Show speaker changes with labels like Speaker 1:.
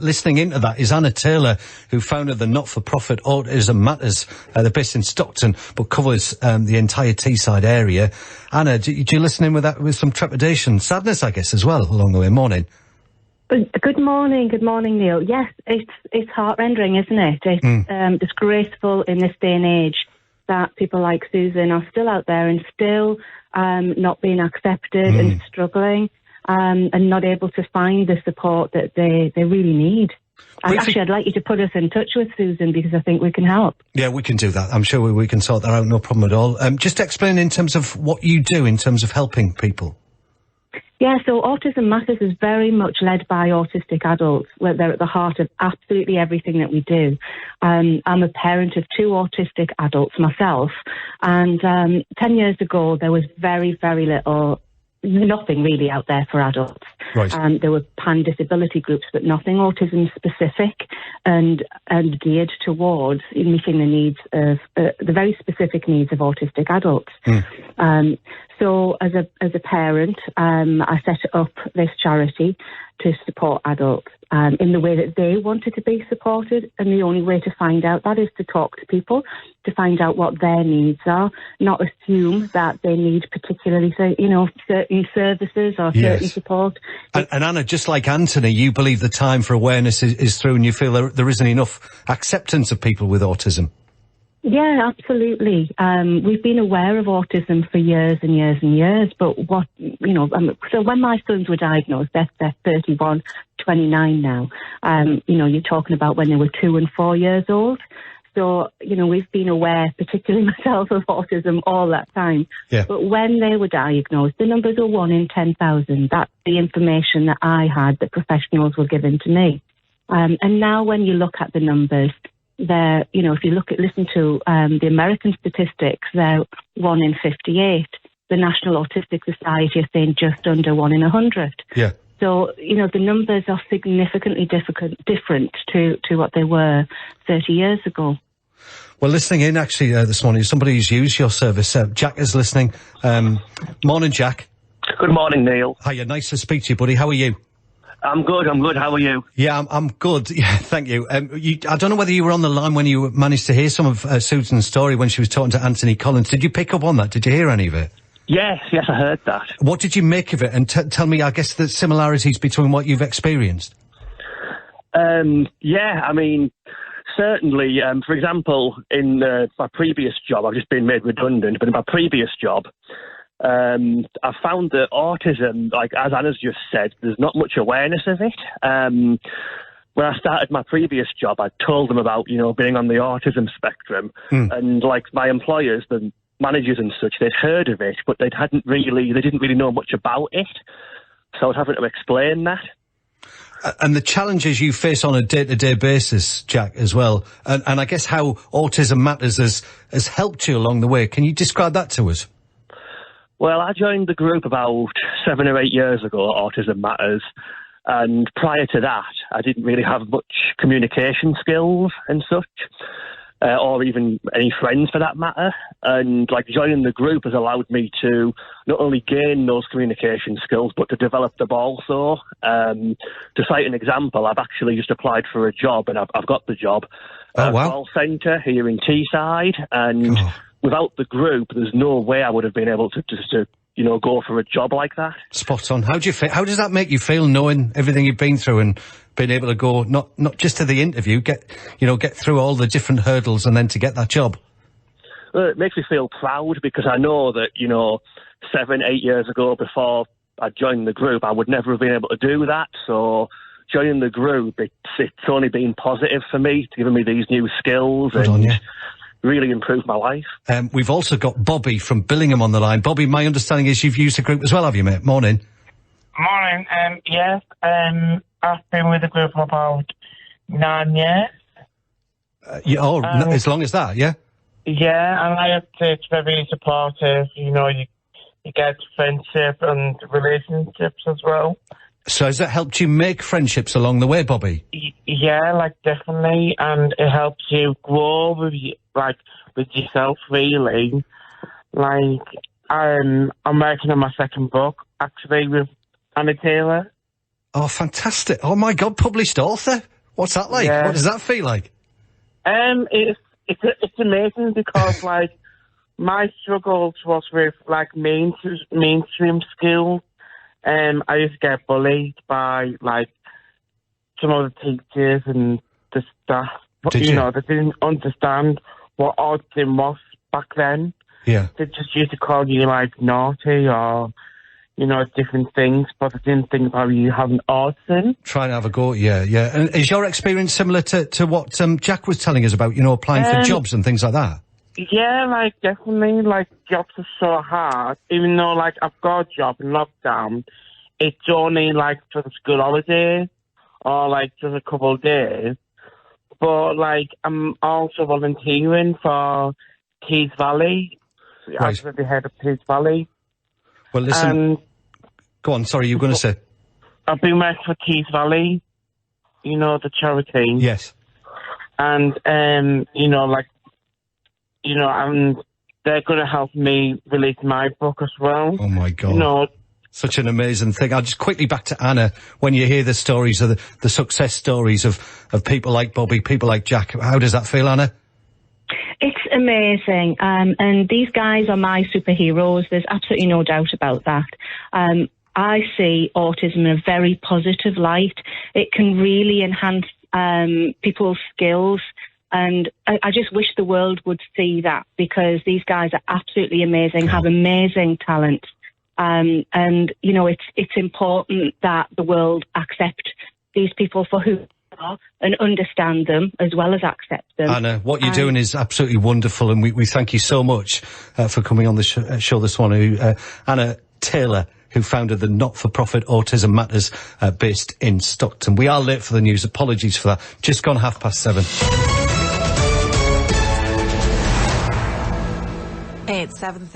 Speaker 1: Listening into that is Anna Taylor, who founded the not-for-profit Autism Matters. They're based in Stockton, but covers the entire Teesside area. Anna, do you listen in with that with some trepidation, sadness, I guess, as well, along the way? Morning.
Speaker 2: Good morning, Neil. Yes, it's heart-rending, isn't it? It's disgraceful in this day and age that people like Susan are still out there and still not being accepted and struggling. And not able to find the support that they really need. Actually, I'd like you to put us in touch with Susan because I think we can help.
Speaker 1: Yeah, we can do that. I'm sure we can sort that out, no problem at all. Just explain in terms of what you do in terms of helping people.
Speaker 2: Yeah, so Autism Matters is very much led by autistic adults. Where they're at the heart of absolutely everything that we do. I'm a parent of 2 autistic adults myself. And 10 years ago, there was very, very nothing really out there for adults.
Speaker 1: Right.
Speaker 2: There were pan-disability groups, but nothing autism-specific and geared towards meeting the needs of the very specific needs of autistic adults. So as a parent, I set up this charity to support adults in the way that they wanted to be supported, and the only way to find out that is to talk to people, to find out what their needs are, not assume that they need particularly, certain services or certain support.
Speaker 1: And Anna, just like Anthony, you believe the time for awareness is through, and you feel there isn't enough acceptance of people with autism.
Speaker 2: Yeah, absolutely. We've been aware of autism for years and years and years, but so when my sons were diagnosed, they're 31, 29 now. You're talking about when they were 2 and 4 years old. So, we've been aware, particularly myself, of autism all that time.
Speaker 1: Yeah.
Speaker 2: But when they were diagnosed, the numbers were 1 in 10,000. That's the information that I had that professionals were given to me. And now when you look at the numbers, they're, if you listen to the American statistics, they're 1 in 58. The National Autistic Society is saying just under 1 in 100.
Speaker 1: Yeah.
Speaker 2: So, the numbers are significantly different to what they were 30 years ago.
Speaker 1: Well, listening in actually this morning, somebody who's used your service. Jack is listening. Morning, Jack.
Speaker 3: Good morning, Neil.
Speaker 1: Hiya, nice to speak to you, buddy. How are you?
Speaker 3: I'm good. How are you?
Speaker 1: Yeah, I'm good. Yeah, thank you. I don't know whether you were on the line when you managed to hear some of Susan's story when she was talking to Anthony Collins. Did you pick up on that? Did you hear any of it?
Speaker 3: Yes, I heard that.
Speaker 1: What did you make of it? And tell me, I guess, the similarities between what you've experienced.
Speaker 3: Certainly. For example, in my previous job, I've just been made redundant, but in my previous job, I found that autism, like as Anna's just said, there's not much awareness of it. When I started my previous job, I told them about, being on the autism spectrum, and like my employers, the managers and such, they'd heard of it, but they didn't really know much about it. So I was having to explain that.
Speaker 1: And the challenges you face on a day-to-day basis, Jack, as well, and I guess how Autism Matters has helped you along the way. Can you describe that to us?
Speaker 3: Well, I joined the group about 7 or 8 years ago, Autism Matters, and prior to that, I didn't really have much communication skills and such, or even any friends for that matter. And like joining the group has allowed me to not only gain those communication skills, but to develop them also. To cite an example, I've actually just applied for a job, and I've got the job.
Speaker 1: Oh, wow.
Speaker 3: Call centre here in Teesside, and without the group, there's no way I would have been able to go for a job like that.
Speaker 1: Spot on. How do you feel? How does that make you feel, knowing everything you've been through and being able to go not just to the interview, get through all the different hurdles and then to get that job?
Speaker 3: Well, it makes me feel proud because I know that 7, 8 years ago, before I joined the group, I would never have been able to do that. So joining the group, it's only been positive for me, it's given me these new skills really improved my life.
Speaker 1: We've also got Bobby from Billingham on the line. Bobby, my understanding is you've used the group as well, have you, mate? Morning.
Speaker 4: Morning. Yes. I've been with the group for about 9 years.
Speaker 1: As long as that, yeah?
Speaker 4: Yeah, and I have to, it's very supportive. You get friendship and relationships as well.
Speaker 1: So has that helped you make friendships along the way, Bobby?
Speaker 4: Yeah, definitely, and it helps you grow with yourself, really. I'm working on my second book, actually, with Anna Taylor.
Speaker 1: Oh, fantastic. Oh, my God, published author. What's that like?
Speaker 4: Yeah.
Speaker 1: What does that feel like?
Speaker 4: It's amazing because, like, my struggles was with, like, mainstream schools. I used to get bullied by, like, some of the teachers and the staff.
Speaker 1: Did you?
Speaker 4: They didn't understand what autism was back then.
Speaker 1: Yeah.
Speaker 4: They just used to call you, like, naughty or, different things, but they didn't think about you having autism.
Speaker 1: Trying to have a go, yeah. And is your experience similar to what Jack was telling us about, applying for jobs and things like that?
Speaker 4: Yeah, like, definitely, like, jobs are so hard. Even though, like, I've got a job in lockdown, it's only, like, for the school holidays or, like, just a couple of days. But, like, I'm also volunteering for Tees Valley.
Speaker 1: Right.
Speaker 4: As the head of Tees Valley.
Speaker 1: Well, listen... Go on, sorry, you were going to say...
Speaker 4: I've been working for Tees Valley, the charity.
Speaker 1: Yes.
Speaker 4: And, and they're going to help me release my book as well.
Speaker 1: Oh, my God. Such an amazing thing. I'll just quickly back to Anna. When you hear the stories of the success stories of people like Bobby, people like Jack, how does that feel, Anna?
Speaker 2: It's amazing. And these guys are my superheroes. There's absolutely no doubt about that. I see autism in a very positive light. It can really enhance people's skills. And I just wish the world would see that, because these guys are absolutely amazing, have amazing talent. And, it's important that the world accept these people for who they are and understand them as well as accept them.
Speaker 1: Anna, what you're doing is absolutely wonderful, and we thank you so much for coming on the show this morning. Anna Taylor, who founded the not-for-profit Autism Matters based in Stockton. We are late for the news. Apologies for that. Just gone 7:30.
Speaker 5: It's 7:30.